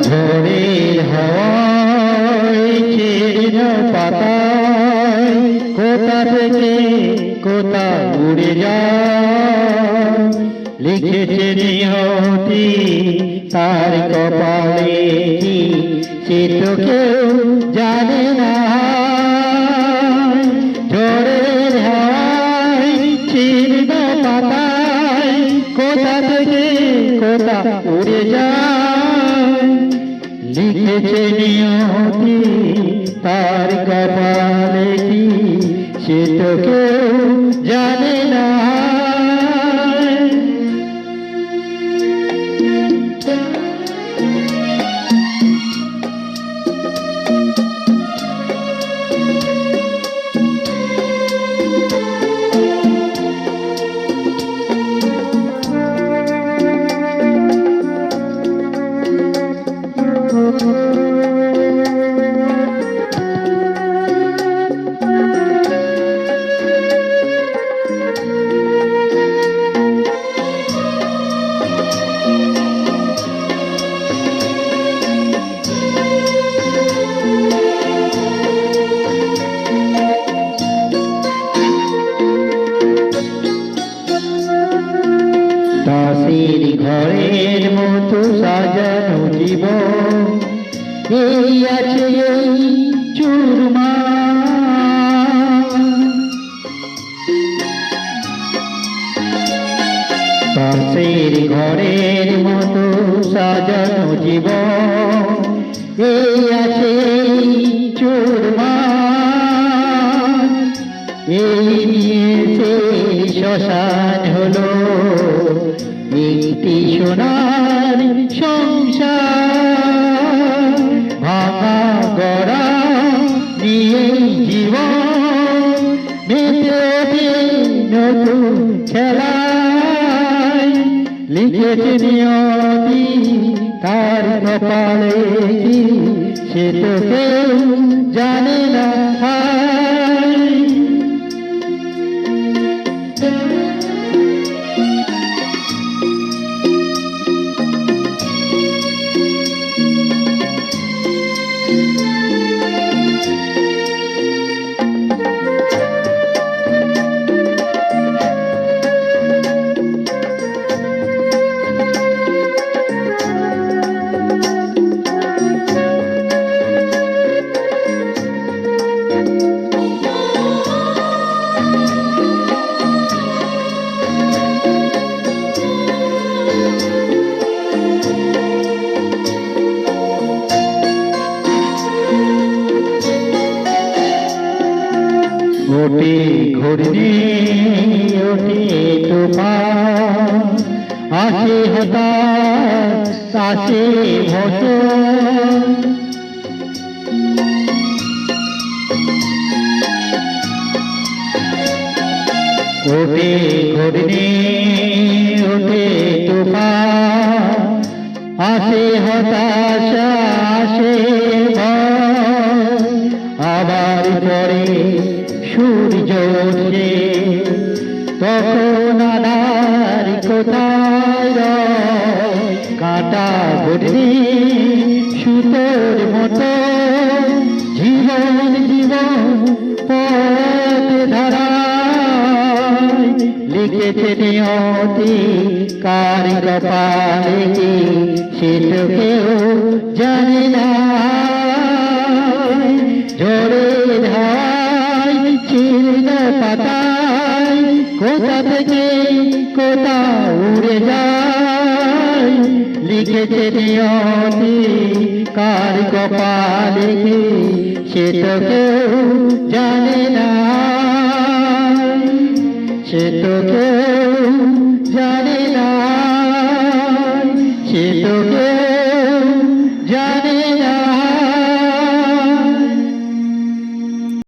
ঝড়ের হাওয়ায় ছিন্ন পাতায় কোথা থেকে কোথা উড়ে যায়, লিখেছে নিয়তি তার কপালে কি সে তো কেউ জানে না। ঝড়ের হাওয়ায় ছিন্ন পাতায় কোথা থেকে কোথা উড়ে যায়, লিখেছে নিয়তি তার কপালে কি সে তো কেউ জানে না। তাসের ঘরের মতো সাজানো জীবন এই আছে এই চুরমা। তাসের ঘরের মতো সাজানো জীবন এই আছে এই চুরমা। এই নিয়ে সেই শ্মশান হলো একটি সোনার সংসার। ভাঙা গড়া নিয়ে জীবন মেতে ওঠে নতুন খেলায়, লিখেছে নিয়তি তার কপালে কি সে তো কেউ জানে না। ওঠে ঘূর্ণি ওঠে তুফান, আসে হতাশ আসে ভসন। ওঠে ঘূর্ণি ওঠে তুফান, আসে হতাশ আসে ভয়। আবার পরে সূর্য ওঠে তখন আধার কোথায় রয়। কাঁটা ঘুরনি সুতোর মতো জীবন জীবন পথ ধারায়, লিখেছে নিয়তি কার কপালে কি সে তো কেউ জানে না। ঝড়ের হাওয়ায় ছিন্ন পাতায় কোথা থেকে কোথা উড়ে যায়, লিখেছে নিয়তি কার কপালে কি সে তো কেউ জানে না। সে তো কেউ